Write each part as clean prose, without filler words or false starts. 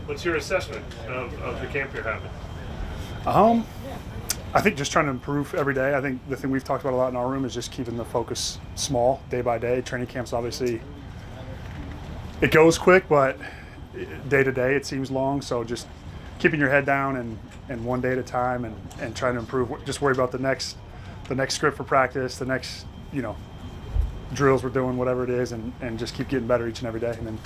What's your assessment of the camp you're having? I think just trying to improve every day. I think the thing we've talked about a lot in our room is just keeping the focus small, day by day. Training camps, obviously, it goes quick, but day to day it seems long. So just keeping your head down and one day at a time and trying to improve. Just worry about the next script for practice, the next, drills we're doing, whatever it is, and just keep getting better each and every day. And then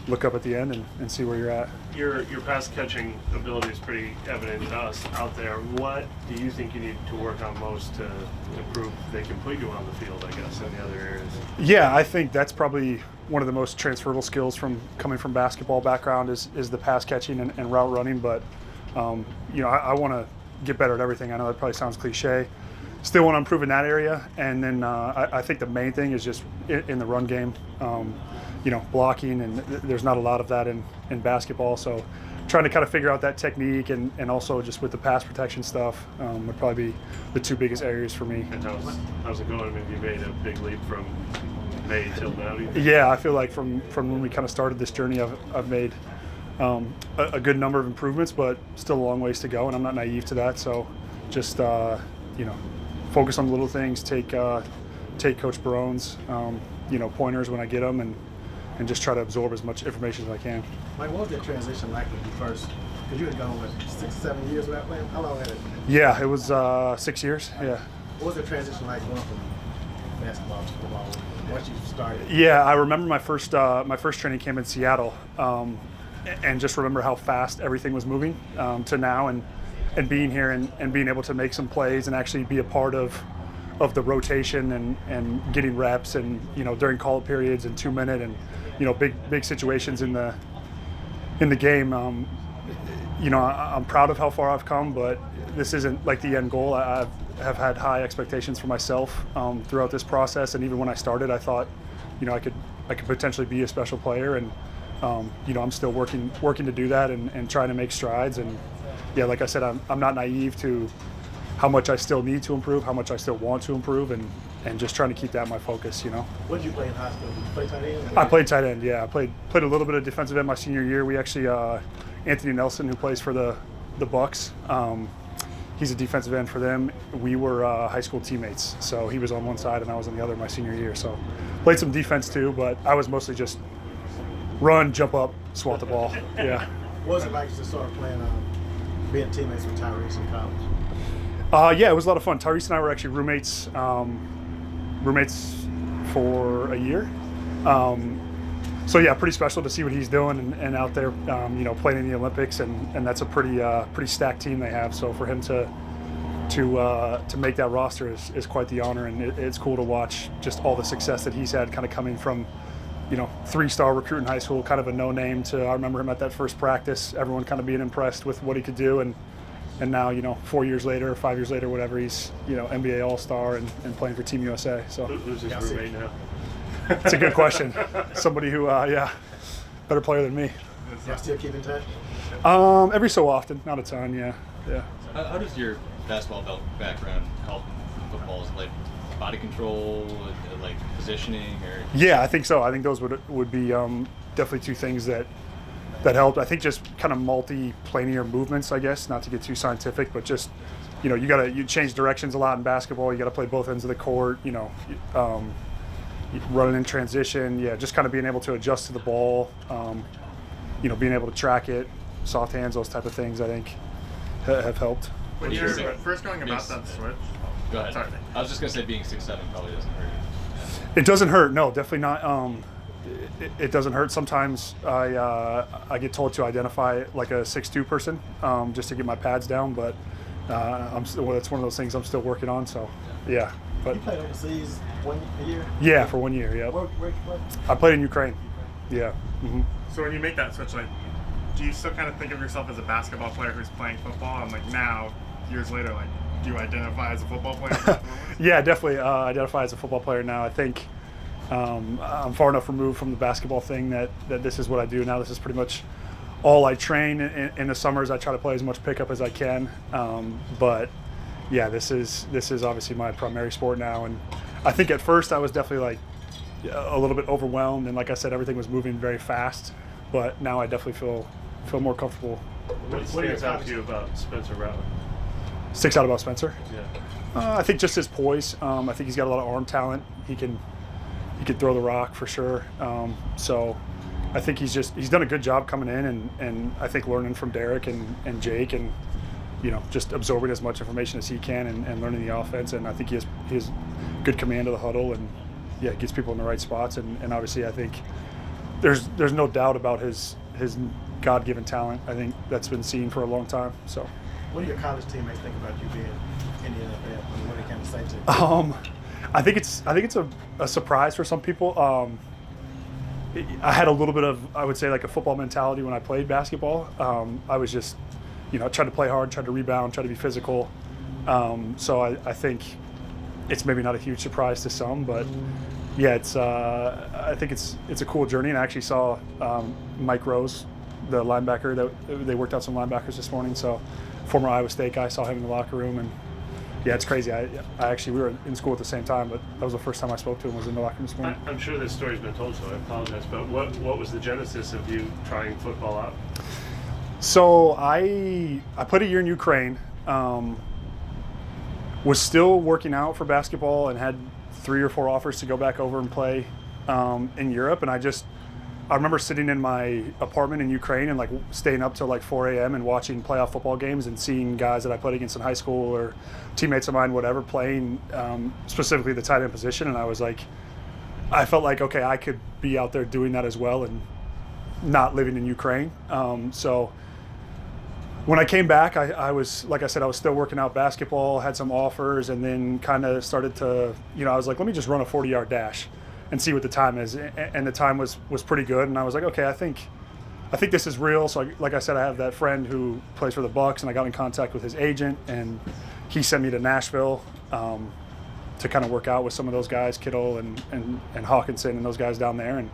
look up at the end and see where you're at. Your pass catching ability is pretty evident to us out there. What do you think you need to work on most to prove they can put you on the field, I guess, in the other areas? Yeah, I think that's probably one of the most transferable skills from coming from basketball background is the pass catching and route running. But, I want to get better at everything. I know that probably sounds cliche. Still want to improve in that area. And then I think the main thing is just in the run game. Blocking, and there's not a lot of that in basketball. So trying to kind of figure out that technique and also just with the pass protection stuff would probably be the two biggest areas for me. And how's it going? I mean, you made a big leap from May till now. Yeah, I feel like from when we kind of started this journey, I've made a good number of improvements, but still a long ways to go, and I'm not naive to that. So just, focus on the little things, take Coach Barone's, pointers when I get them, and just try to absorb as much information as I can. Mike, what was that transition like when you first, because you had gone, 6 or 7 years without playing? How long had it been? Yeah, it was 6 years, yeah. What was the transition like going from basketball to football once you started? Yeah, I remember my first training camp in Seattle, and just remember how fast everything was moving to now, and being here and being able to make some plays and actually be a part of the rotation and getting reps and during call-up periods and 2-minute and big situations in the game. I'm proud of how far I've come, but this isn't like the end goal. I have had high expectations for myself throughout this process, and even when I started, I thought I could potentially be a special player, and I'm still working to do that and trying to make strides. And yeah, like I said, I'm not naive to how much I still need to improve, how much I still want to improve, and just trying to keep that my focus, What did you play in high school? Did you play tight end? I played tight end, yeah. I played a little bit of defensive end my senior year. We actually, Anthony Nelson, who plays for the Bucks, he's a defensive end for them. We were high school teammates, so he was on one side and I was on the other my senior year. So played some defense too, but I was mostly just run, jump up, swat the ball, yeah. What was it like to sort of playing, being teammates with Tyrese in college? Yeah, it was a lot of fun. Tyrese and I were actually roommates for a year. So yeah, pretty special to see what he's doing and out there, playing in the Olympics, and that's a pretty stacked team they have. So for him to make that roster is quite the honor, and it's cool to watch just all the success that he's had, kind of coming from 3-star recruit in high school, kind of a no-name, to I remember him at that first practice, everyone kind of being impressed with what he could do, and now 4 years later, 5 years later, whatever, he's NBA All-Star and playing for Team USA. So who's his roommate now? It's a good question. Somebody who, better player than me. Y'all still keep in touch? Every so often, not a ton, yeah. How does your basketball background help football? Is it like body control, like positioning, or? Yeah, I think so. I think those would be definitely two things that helped. I think just kind of multi-planar movements, I guess, not to get too scientific, but just, you change directions a lot in basketball. You got to play both ends of the court, running in transition. Yeah, just kind of being able to adjust to the ball, being able to track it, soft hands, those type of things, I think have helped. When you're first going about that switch. Go ahead. Sorry. I was just going to say being 6'7" probably doesn't hurt. It doesn't hurt, no, definitely not. It doesn't hurt. Sometimes I get told to identify like a 6'2" person just to get my pads down, but it's one of those things I'm still working on. So yeah. But you played overseas a year? Yeah, for 1 year. Yeah. Where I played in Ukraine. Yeah. Mm-hmm. So when you make that switch, like, do you still kind of think of yourself as a basketball player who's playing football? And like now, years later, like, do you identify as a football player? Yeah, definitely identify as a football player now. I think I'm far enough removed from the basketball thing that this is what I do now. This is pretty much all I train. In the summers, I try to play as much pickup as I can. But yeah, this is obviously my primary sport now. And I think at first I was definitely like a little bit overwhelmed. And like I said, everything was moving very fast. But now I definitely feel more comfortable. What stands out to you about Spencer Rattler? Sticks out about Spencer. Yeah. I think just his poise. I think he's got a lot of arm talent. He can throw the rock for sure. So I think he's done a good job coming in and I think learning from Derek and Jake and just absorbing as much information as he can and learning the offense. And I think he has good command of the huddle and gets people in the right spots. And obviously I think there's no doubt about his God-given talent. I think that's been seen for a long time. So. What do your college teammates think about you being in the NFL? What do they kind of say to you? I think it's a surprise for some people. I had a little bit of, I would say, like a football mentality when I played basketball. I was just, tried to play hard, tried to rebound, tried to be physical. So I think it's maybe not a huge surprise to some, but yeah, I think it's a cool journey. And I actually saw Mike Rose, the linebacker, that they worked out some linebackers this morning. So former Iowa State guy, saw him in the locker room, and yeah, it's crazy. I actually, we were in school at the same time, but that was the first time I spoke to him, was in the locker room this morning. I'm sure this story's been told, so I apologize, but what was the genesis of you trying football out? So I played a year in Ukraine, was still working out for basketball and had 3 or 4 offers to go back over and play in Europe, and I remember sitting in my apartment in Ukraine and like staying up till like 4 a.m. and watching playoff football games and seeing guys that I played against in high school or teammates of mine, whatever, playing specifically the tight end position. And I was like, I felt like, okay, I could be out there doing that as well and not living in Ukraine. So when I came back, I was, like I said, I was still working out basketball, had some offers, and then kind of started to, I was like, let me just run a 40-yard dash and see what the time is. And the time was pretty good. And I was like, okay, I think this is real. So like I said, I have that friend who plays for the Bucks, and I got in contact with his agent, and he sent me to Nashville to kind of work out with some of those guys, Kittle and Hawkinson and those guys down there, and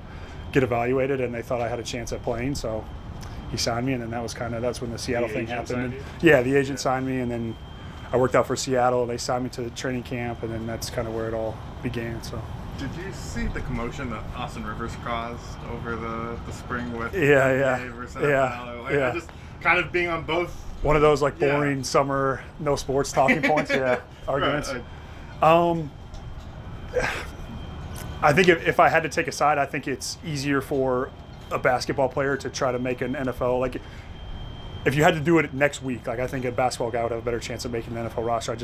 get evaluated. And they thought I had a chance at playing. So he signed me, and then that's when the Seattle thing happened. Yeah, the agent signed me, and then I worked out for Seattle. They signed me to the training camp, and then that's kind of where it all began. So. Did you see the commotion that Austin Rivers caused over the spring with yeah. I just kind of being on both. One of those like boring summer no sports talking points, arguments. Right. I think if I had to take a side, I think it's easier for a basketball player to try to make an NFL. Like if you had to do it next week, like I think a basketball guy would have a better chance of making the NFL roster.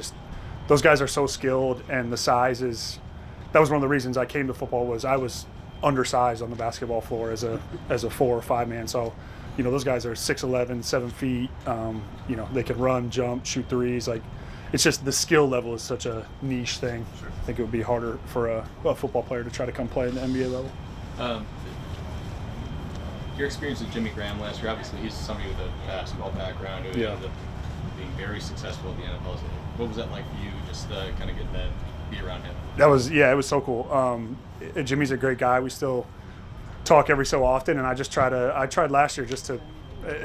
Those guys are so skilled, and the size is. That was one of the reasons I came to football, was I was undersized on the basketball floor as a 4 or 5 man. So, those guys are 6'11", 7 feet. They can run, jump, shoot threes. Like, it's just the skill level is such a niche thing. Sure. I think it would be harder for a football player to try to come play in the NBA level. Your experience with Jimmy Graham last year, obviously he's somebody with a basketball background who ended up being very successful at the NFL. What was that like for you, just kind of getting that, be around him? It was so cool. Jimmy's a great guy. We still talk every so often, and I tried last year just to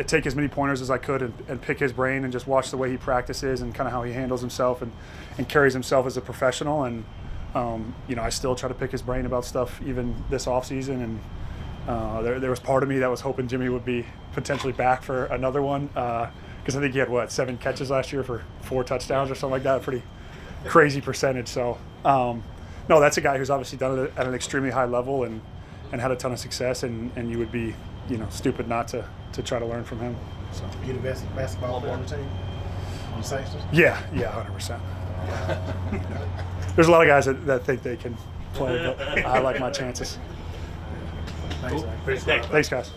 take as many pointers as I could and pick his brain and just watch the way he practices and kind of how he handles himself and carries himself as a professional. And I still try to pick his brain about stuff even this off season. And there was part of me that was hoping Jimmy would be potentially back for another one, because I think he had 7 catches last year for 4 touchdowns or something like that. Pretty crazy percentage. So no, that's a guy who's obviously done it at an extremely high level and had a ton of success, and you would be stupid not to try to learn from him. So You the best basketball player on the team? On the Sixers? yeah 100%. There's a lot of guys that think they can play, but I like my chances. Thanks, Cool. Zach. Thanks, guys.